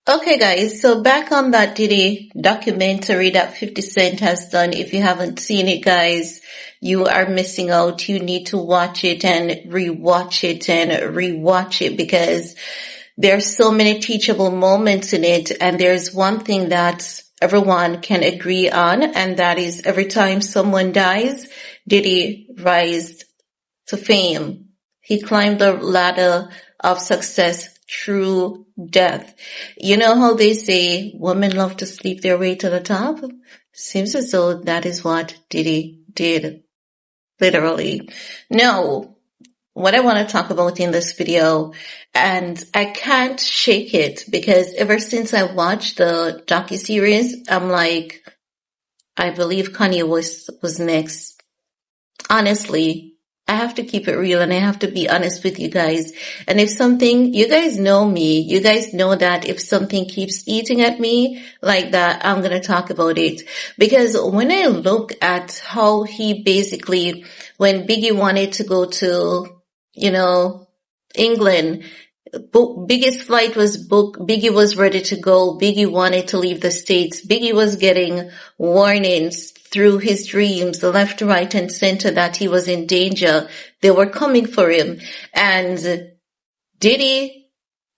Okay, guys, so back on that Diddy documentary that 50 Cent has done. If you haven't seen it, guys, you are missing out. You need to watch it and rewatch it and rewatch it because there's so many teachable moments in it. And there's one thing that everyone can agree on, and that is every time someone dies, Diddy rise to fame. He climbed the ladder of success through death. You know how they say women love to sleep their way to the top? Seems as though that is what Diddy did. Literally. Now, what I want to talk about in this video, and I can't shake it because ever since I watched the docuseries, I'm like, I believe Kanye was next. Honestly, I have to keep it real and I have to be honest with you guys. And if something, you guys know me, you guys know that if something keeps eating at me like that, I'm going to talk about it. Because when I look at how he basically, when Biggie wanted to go to, England, Biggie's flight was booked. Biggie was ready to go. Biggie wanted to leave the States. Biggie was getting warnings through his dreams, left, right, and center that he was in danger. They were coming for him. And Diddy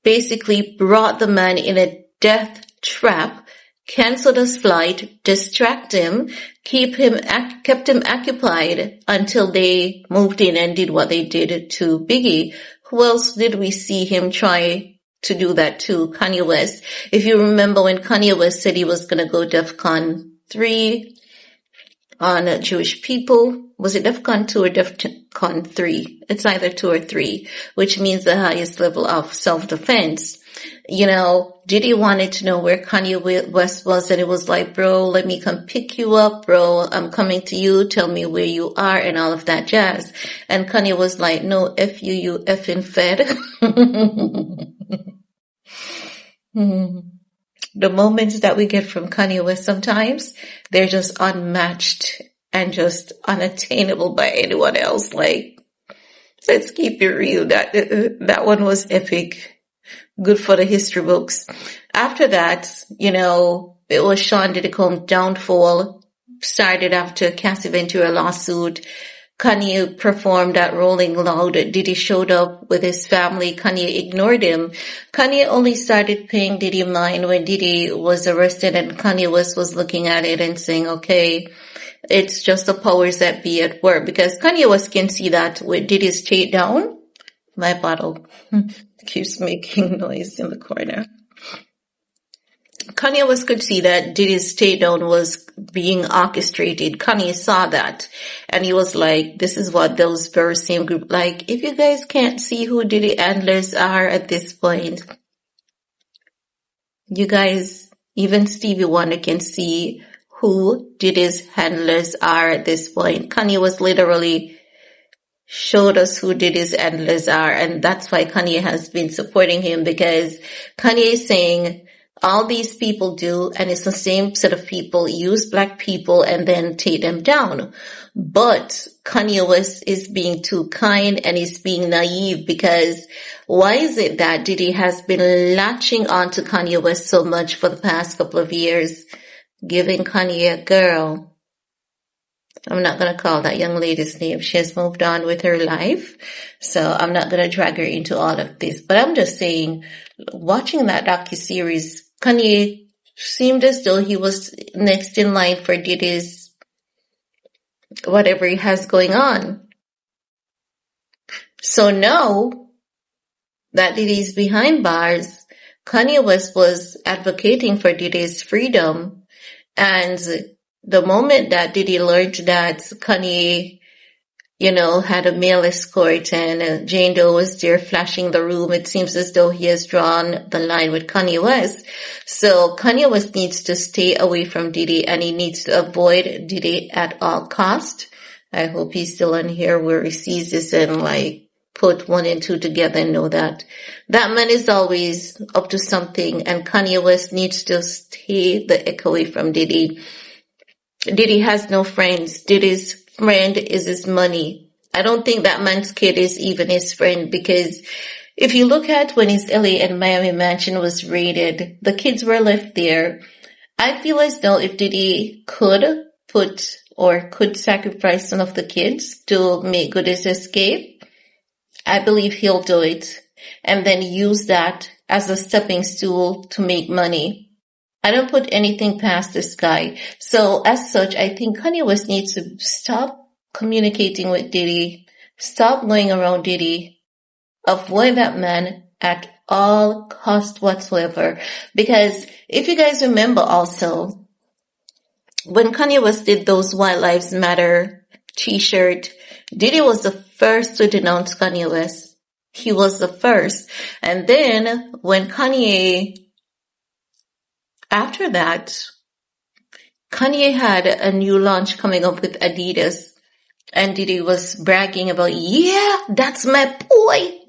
basically brought the man in a death trap, canceled his flight, distract him, kept him occupied until they moved in and did what they did to Biggie. Who else did we see him try to do that to? Kanye West. If you remember when Kanye West said he was going to go DEFCON 3 on Jewish people, was it DEFCON 2 or DEFCON 3? It's either 2 or 3, which means the highest level of self-defense. Diddy wanted to know where Kanye West was, and it was like, bro, let me come pick you up, bro. I'm coming to you. Tell me where you are and all of that jazz. And Kanye was like, no, F you, you effing fed. The moments that we get from Kanye West sometimes, they're just unmatched and just unattainable by anyone else. Like, let's keep it real. That one was epic. Good for the history books. After that, it was Sean Diddy Combs' downfall. Started after Cassie Ventura lawsuit. Kanye performed at Rolling Loud. Diddy showed up with his family. Kanye ignored him. Kanye only started paying Diddy mind when Diddy was arrested, and Kanye West was looking at it and saying, okay, it's just the powers that be at work. Because Kanye West can see that with Diddy's takedown. My bottle keeps making noise in the corner. Kanye West could see that Diddy's takedown was being orchestrated. Kanye saw that. And he was like, this is what those very same group, like, if you guys can't see who Diddy handlers are at this point, you guys, even Stevie Wonder can see who Diddy's handlers are at this point. Kanye was literally showed us who Diddy's handlers are, and that's why Kanye has been supporting him, because Kanye is saying all these people do, and it's the same set of people, use black people and then take them down. But Kanye West is being too kind and he's being naive, because why is it that Diddy has been latching on to Kanye West so much for the past couple of years, giving Kanye a girl? I'm not going to call that young lady's name. She has moved on with her life. So I'm not going to drag her into all of this. But I'm just saying, watching that docuseries, Kanye seemed as though he was next in line for Diddy's whatever he has going on. So now that Diddy's behind bars, Kanye West was advocating for Diddy's freedom, and the moment that Diddy learned that Kanye, had a male escort and Jane Doe was there flashing the room, it seems as though he has drawn the line with Kanye West. So Kanye West needs to stay away from Diddy, and he needs to avoid Diddy at all cost. I hope he's still on here where he sees this and put 1 and 2 together and know that that man is always up to something, and Kanye West needs to stay the heck away from Diddy. Diddy has no friends. Diddy's friend is his money. I don't think that man's kid is even his friend, because If you look at when his LA and Miami mansion was raided, the kids were left there. I feel as though if Diddy could sacrifice some of the kids to make good his escape, I believe he'll do it and then use that as a stepping stool to make money. I don't put anything past this guy. So as such, I think Kanye West needs to stop communicating with Diddy, stop going around Diddy, avoid that man at all cost whatsoever. Because if you guys remember also, when Kanye West did those White Lives Matter t-shirt, Diddy was the first to denounce Kanye West. He was the first. And then when after that, Kanye had a new launch coming up with Adidas. And Diddy was bragging about, yeah, that's my boy,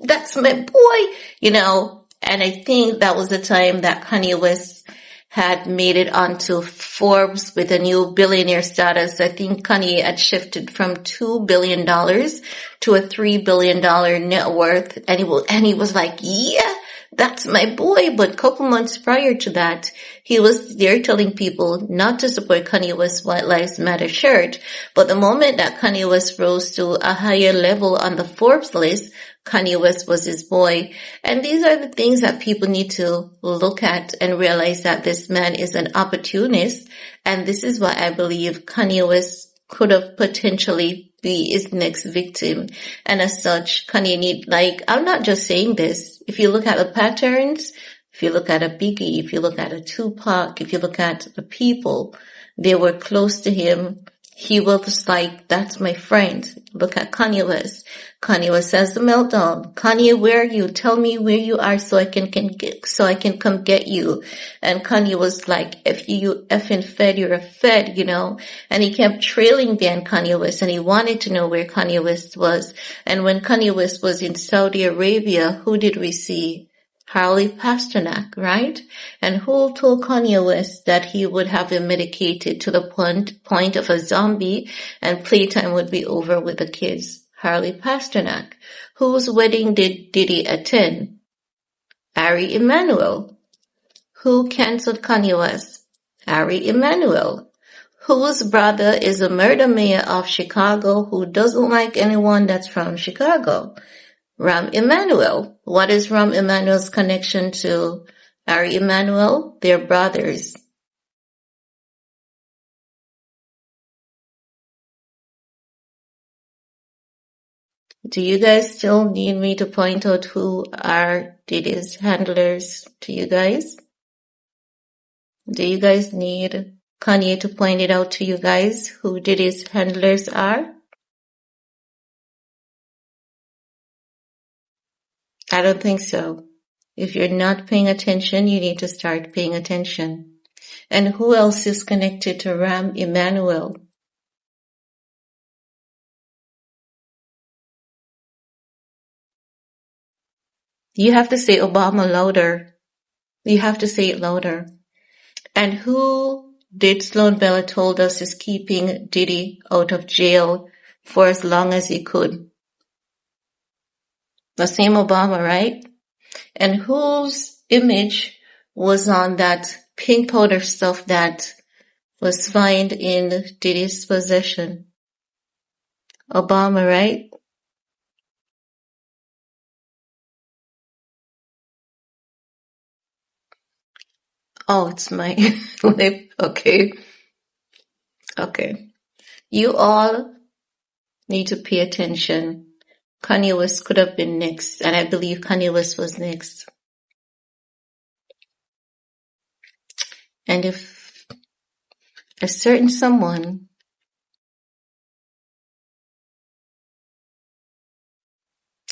and I think that was the time that Kanye West had made it onto Forbes with a new billionaire status. I think Kanye had shifted from $2 billion to a $3 billion net worth. And he was like, yeah, that's my boy. But a couple months prior to that, he was there telling people not to support Kanye West's White Lives Matter shirt. But the moment that Kanye West rose to a higher level on the Forbes list, Kanye West was his boy. And these are the things that people need to look at and realize that this man is an opportunist. And this is why I believe Kanye West could have potentially be his next victim. And as such, I'm not just saying this. If you look at the patterns, if you look at a Biggie, if you look at a Tupac, if you look at the people, they were close to him. He was like, that's my friend. Look at Kanye West. Kanye West has the meltdown. Kanye, where are you? Tell me where you are so I can come get you. And Kanye was like, if you effing fed, you're a fed, and he kept trailing behind Kanye West and he wanted to know where Kanye West was. And when Kanye West was in Saudi Arabia, who did we see? Harley Pasternak, right? And who told Kanye West that he would have him medicated to the point of a zombie and playtime would be over with the kids? Harley Pasternak. Whose wedding did Diddy attend? Ari Emanuel. Who canceled Kanye West? Ari Emanuel. Whose brother is a murder mayor of Chicago who doesn't like anyone that's from Chicago? Rahm Emanuel. What is Rahm Emanuel's connection to Ari Emanuel? They're brothers. Do you guys still need me to point out who are Diddy's handlers to you guys? Do you guys need Kanye to point it out to you guys who Diddy's handlers are? I don't think so. If you're not paying attention, you need to start paying attention. And who else is connected to Rahm Emanuel? You have to say Obama louder. You have to say it louder. And who did Sloan Bella told us is keeping Diddy out of jail for as long as he could? The same Obama, right? And whose image was on that pink powder stuff that was found in Diddy's possession? Obama, right? Oh, it's my lip. Okay. You all need to pay attention. Kanye West could have been next, and I believe Kanye West was next. And if a certain someone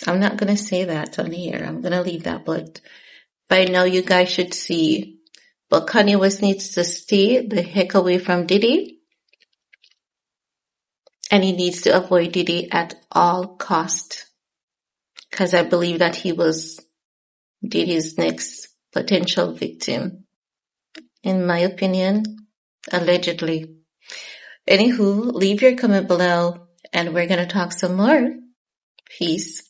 I'm not going to say that on here. I'm going to leave that, but by now you guys should see. But Kanye West needs to stay the heck away from Diddy. And he needs to avoid Diddy at all cost. Because I believe that he was Diddy's next potential victim. In my opinion, allegedly. Anywho, leave your comment below and we're going to talk some more. Peace.